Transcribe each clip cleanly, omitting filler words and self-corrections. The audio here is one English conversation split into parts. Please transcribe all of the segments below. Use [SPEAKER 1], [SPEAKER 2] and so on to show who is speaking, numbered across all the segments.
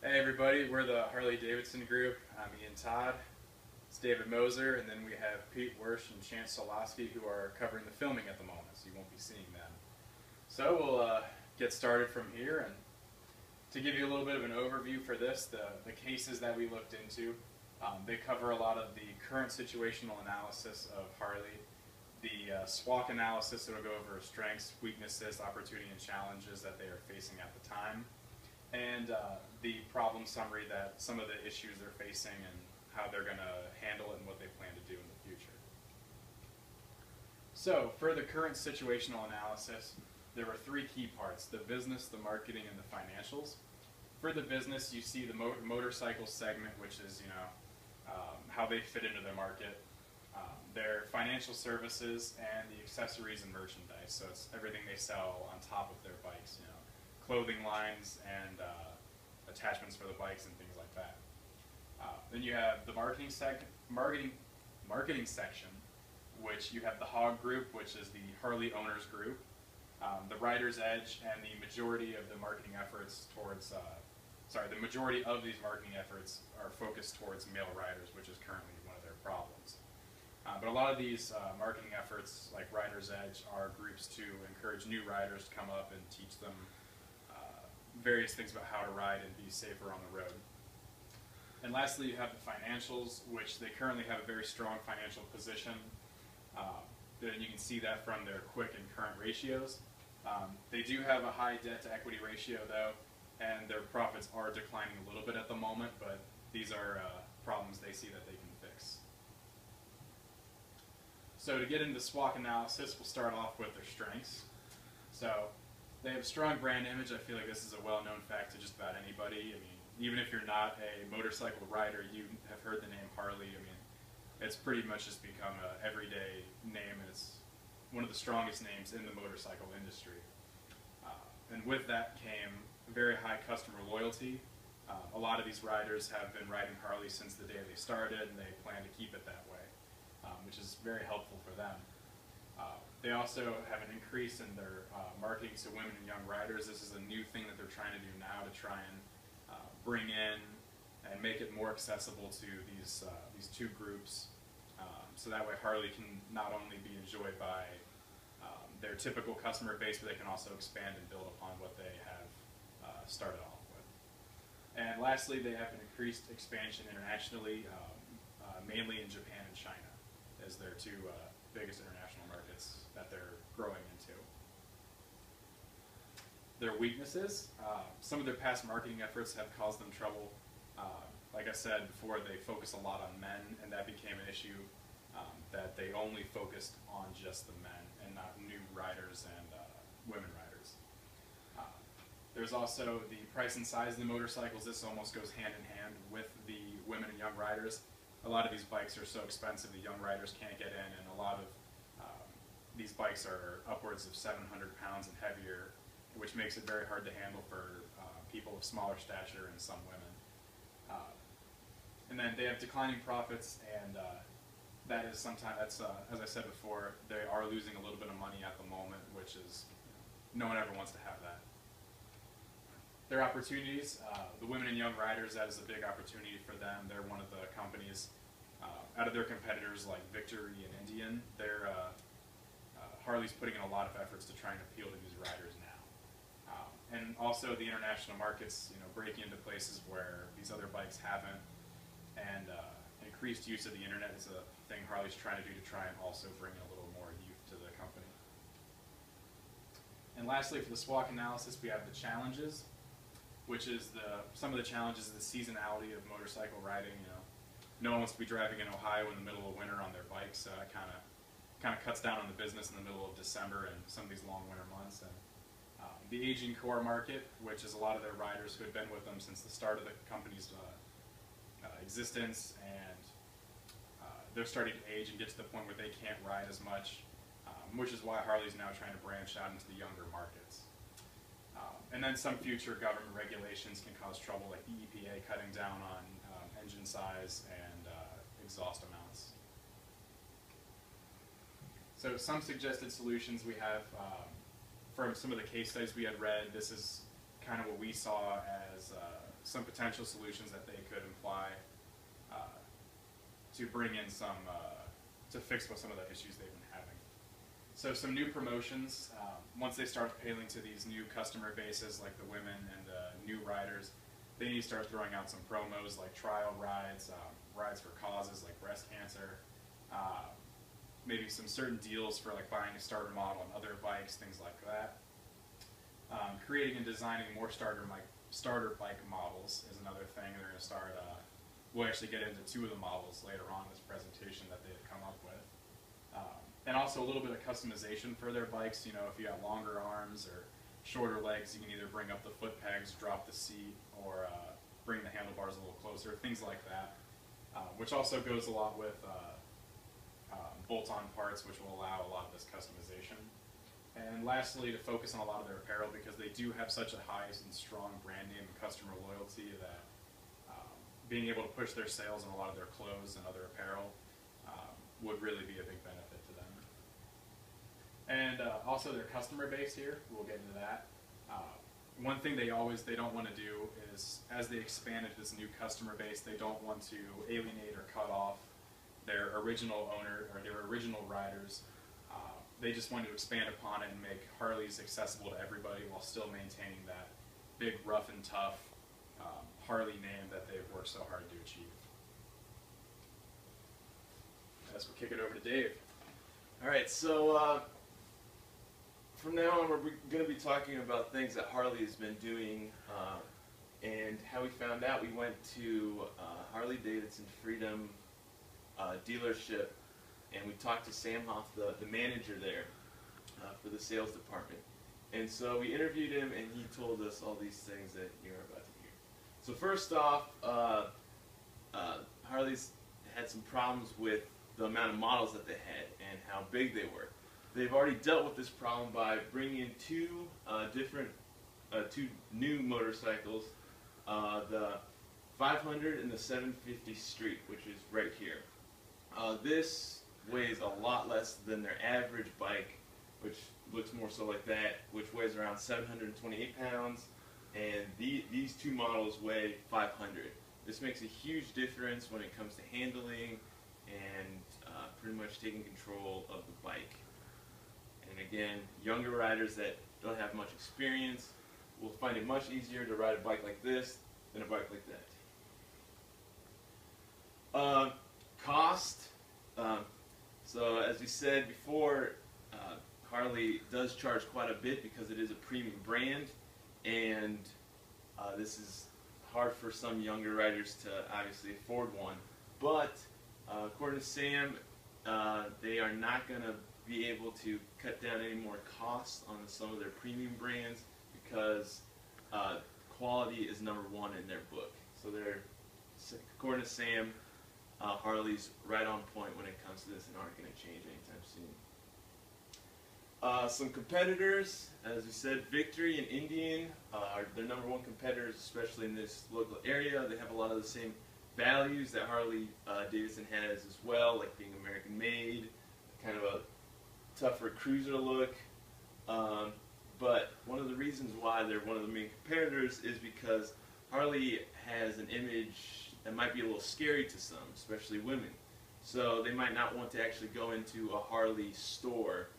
[SPEAKER 1] Hey everybody, we're the Harley Davidson group. I'm Ian Todd. It's David Moser, and then we have Pete Wearsch and Shalosky who are covering the filming at the moment, so you won't be seeing them. So we'll get started from here, and to give you a little bit of an overview for this, the cases that we looked into, they cover a lot of the current situational analysis of Harley, the SWOT analysis that will go over strengths, weaknesses, opportunity, and challenges that they are facing at the time, and the problem summary that some of the issues they're facing and how they're going to handle it and what they plan to do in the future. So for the current situational analysis, there were three key parts: the business, the marketing, and the financials. For the business, you see the motorcycle segment, which is how they fit into the market, their financial services, and the accessories and merchandise. So it's everything they sell on top of their bikes, clothing lines and attachments for the bikes and things like that. Then you have the marketing section, which you have the Hog Group, which is the Harley Owners Group, the Rider's Edge, and the majority of the marketing efforts towards, the majority of these marketing efforts are focused towards male riders, which is currently one of their problems. But a lot of these marketing efforts, like Rider's Edge, are groups to encourage new riders to come up and teach them various things about how to ride and be safer on the road. And lastly, you have the financials, which they currently have a very strong financial position. You can see that from their quick and current ratios. They do have a high debt-to-equity ratio, though, and their profits are declining a little bit at the moment, but these are problems they see that they can fix. So to get into SWOT analysis, we'll start off with their strengths. So they have a strong brand image. I feel like this is a well-known fact to just about anybody. I mean, even if you're not a motorcycle rider, you have heard the name Harley. I mean, it's pretty much just become an everyday name, and it's one of the strongest names in the motorcycle industry. And with that came very high customer loyalty. A lot of these riders have been riding Harley since the day they started, and they plan to keep it that way, which is very helpful for them. They also have an increase in their marketing to women and young riders. This is a new thing that they're trying to do now to try and bring in and make it more accessible to these two groups, so that way Harley can not only be enjoyed by their typical customer base, but they can also expand and build upon what they have started off with. And lastly, they have an increased expansion internationally, mainly in Japan and China, as their two biggest international markets that they're growing into. Their weaknesses, some of their past marketing efforts have caused them trouble. Like I said before, they focus a lot on men, and that became an issue, that they only focused on just the men and not new riders and women riders. There's also the price and size of the motorcycles. This almost goes hand in hand with the women and young riders. A lot of these bikes are so expensive that young riders can't get in, and a lot of these bikes are upwards of 700 pounds and heavier, which makes it very hard to handle for people of smaller stature and some women. And then they have declining profits, and that is sometimes, as I said before, they are losing a little bit of money at the moment, which is, no one ever wants to have that. Their opportunities, the women and young riders, that is a big opportunity for them. They're one of the companies, out of their competitors like Victory and Indian, Harley's putting in a lot of efforts to try and appeal to these riders now. And also the international markets, breaking into places where these other bikes haven't, and increased use of the internet is a thing Harley's trying to do to try and also bring in a little more youth to the company. And lastly, for the SWOT analysis, we have the challenges, which is some of the challenges of the seasonality of motorcycle riding. No one wants to be driving in Ohio in the middle of winter on their bikes, so that kind of cuts down on the business in the middle of December and some of these long winter months. And the aging core market, which is a lot of their riders who had been with them since the start of the company's existence, and they're starting to age and get to the point where they can't ride as much, which is why Harley's now trying to branch out into the younger markets. And then some future government regulations can cause trouble, like the EPA cutting down on engine size and exhaust amounts. So some suggested solutions we have from some of the case studies we had read. This is kind of what we saw as some potential solutions that they could imply to bring in some, to fix some of the issues they've been having. So some new promotions, once they start appealing to these new customer bases like the women and the new riders, they need to start throwing out some promos like trial rides, rides for causes like breast cancer, maybe some certain deals for like buying a starter model and other bikes, things like that. Creating and designing more starter bike models is another thing. They're going to start, we'll actually get into 2 of the models later on in this presentation that they've come up with. And also a little bit of customization for their bikes. You know, if you got longer arms or shorter legs, you can either bring up the foot pegs, drop the seat, or bring the handlebars a little closer, things like that. Which also goes a lot with bolt-on parts, which will allow a lot of this customization. And lastly, to focus on a lot of their apparel, because they do have such a high and strong brand name and customer loyalty that being able to push their sales on a lot of their clothes and other apparel would really be a big benefit to them. And also their customer base here, we'll get into that. One thing they don't want to do is, as they expand into this new customer base, they don't want to alienate or cut off their original owner or their original riders. They just want to expand upon it and make Harleys accessible to everybody while still maintaining that big, rough and tough Harley name that they've worked so hard to achieve. As we'll kick it over to Dave.
[SPEAKER 2] All right, so from now on, we're going to be talking about things that Harley has been doing and how we found out. We went to Harley Davidson Freedom dealership, and we talked to Sam Hoff, the manager there for the sales department. And so we interviewed him, and he told us all these things that you're about to hear. So first off, Harley's had some problems with the amount of models that they had and how big they were. They've already dealt with this problem by bringing in two new motorcycles, the 500 and the 750 Street, which is right here. This weighs a lot less than their average bike, which looks more so like that, which weighs around 728 pounds, and these 2 models weigh 500. This makes a huge difference when it comes to handling and pretty much taking control of the bike. And again, younger riders that don't have much experience will find it much easier to ride a bike like this than a bike like that. Cost. So as we said before, Harley does charge quite a bit because it is a premium brand, and this is hard for some younger riders to obviously afford one. But according to Sam, they are not going to be able to cut down any more costs on some of their premium brands because quality is #1 in their book. So according to Sam, Harley's right on point when it comes to this and aren't going to change anytime soon. Some competitors, as we said, Victory and Indian are their #1 competitors, especially in this local area. They have a lot of the same values that Harley Davidson has as well, like being American made, kind of a tougher cruiser look. But one of the reasons why they're one of the main competitors is because Harley has an image that might be a little scary to some, especially women. So they might not want to actually go into a Harley store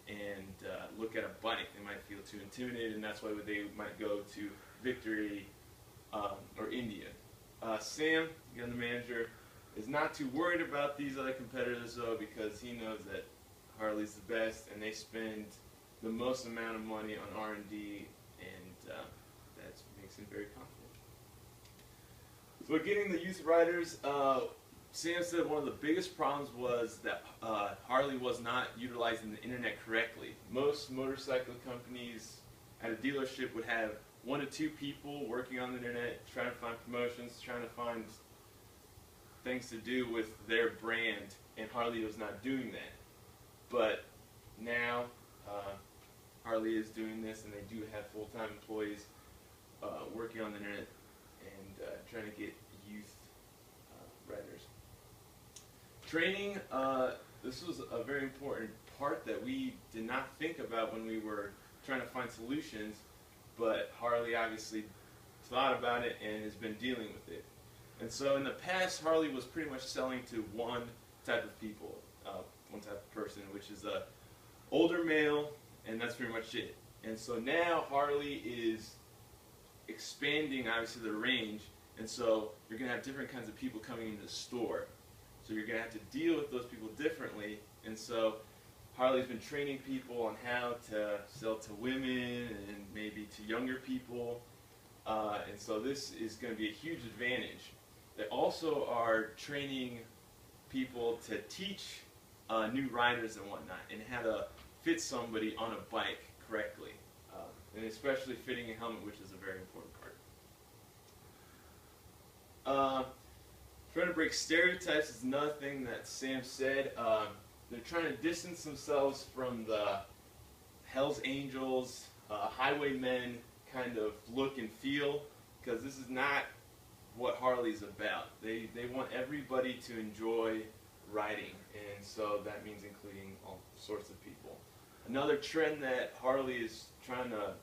[SPEAKER 2] and look at a bike. They might feel too intimidated, and that's why they might go to Victory or India. Sam, again the manager, is not too worried about these other competitors though, because he knows that Harley's the best and they spend the most amount of money on R&D, and that makes him very confident. So getting the youth riders, Sam said one of the biggest problems was that Harley was not utilizing the internet correctly. Most motorcycle companies at a dealership would have 1 to 2 people working on the internet, trying to find promotions, trying to find things to do with their brand, and Harley was not doing that. But now Harley is doing this, and they do have full-time employees working on the internet and trying to get youth riders. Training, this was a very important part that we did not think about when we were trying to find solutions, but Harley obviously thought about it and has been dealing with it. And so in the past, Harley was pretty much selling to one type of people, one type of person, which is a older male, and that's pretty much it. And so now Harley is expanding, obviously, the range, and so you're going to have different kinds of people coming into the store. So you're going to have to deal with those people differently, and so Harley's been training people on how to sell to women and maybe to younger people, and so this is going to be a huge advantage. They also are training people to teach new riders and whatnot, and how to fit somebody on a bike correctly, and especially fitting a helmet, which is a very important part. Trying to break stereotypes is another thing that Sam said. They're trying to distance themselves from the Hell's Angels, highwaymen kind of look and feel, because this is not what Harley's about. They want everybody to enjoy riding, and so that means including all sorts of people. Another trend that Harley is trying to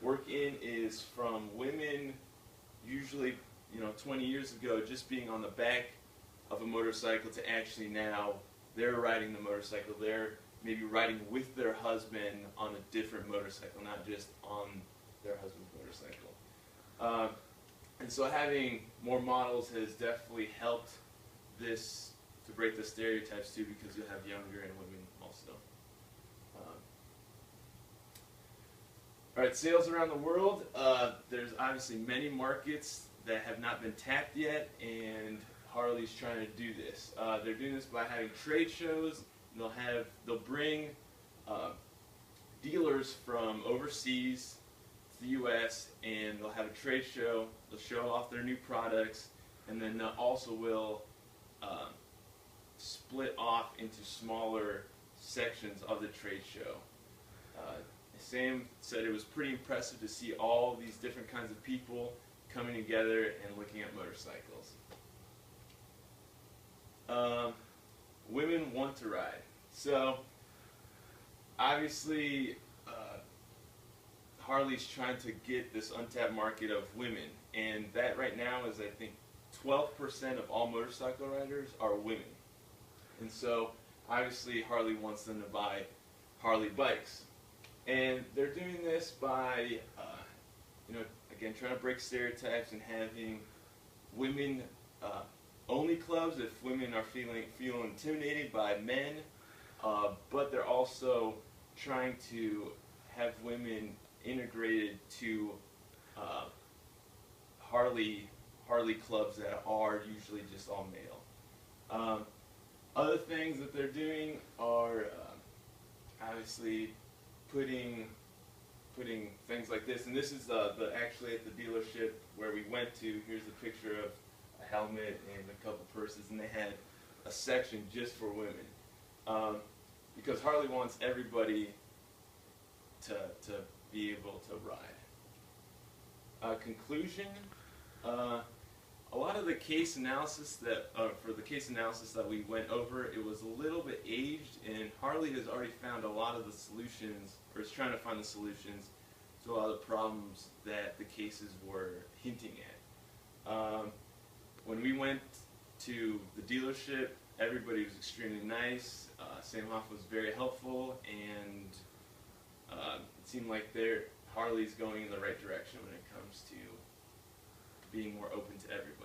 [SPEAKER 2] work in is from women, usually 20 years ago, just being on the back of a motorcycle, to actually now they're riding the motorcycle. They're maybe riding with their husband on a different motorcycle, not just on their husband's motorcycle. And so having more models has definitely helped this to break the stereotypes too, because you'll have younger and women also. Alright, sales around the world. There's obviously many markets that have not been tapped yet, and Harley's trying to do this. They're doing this by having trade shows. They'll bring dealers from overseas to the U.S., and they'll have a trade show. They'll show off their new products, and then they also will split off into smaller sections of the trade show. Sam said it was pretty impressive to see all these different kinds of people coming together and looking at motorcycles. Women want to ride. So, obviously, Harley's trying to get this untapped market of women, and that right now is, I think, 12% of all motorcycle riders are women. And so, obviously, Harley wants them to buy Harley bikes. And they're doing this by, again, trying to break stereotypes and having women only clubs if women are feel intimidated by men, but they're also trying to have women integrated to Harley clubs that are usually just all male. Other things that they're doing are obviously putting things like this, and this is actually at the dealership where we went to. Here's a picture of a helmet and a couple purses, and they had a section just for women, because Harley wants everybody to be able to ride. Conclusion: a lot of the case analysis for the case analysis that we went over, it was a little bit aged, and Harley has already found a lot of the solutions, or is trying to find the solutions to a lot of the problems that the cases were hinting at. When we went to the dealership, everybody was extremely nice. Sam Hoff was very helpful, and it seemed like Harley's going in the right direction when it comes to being more open to everybody.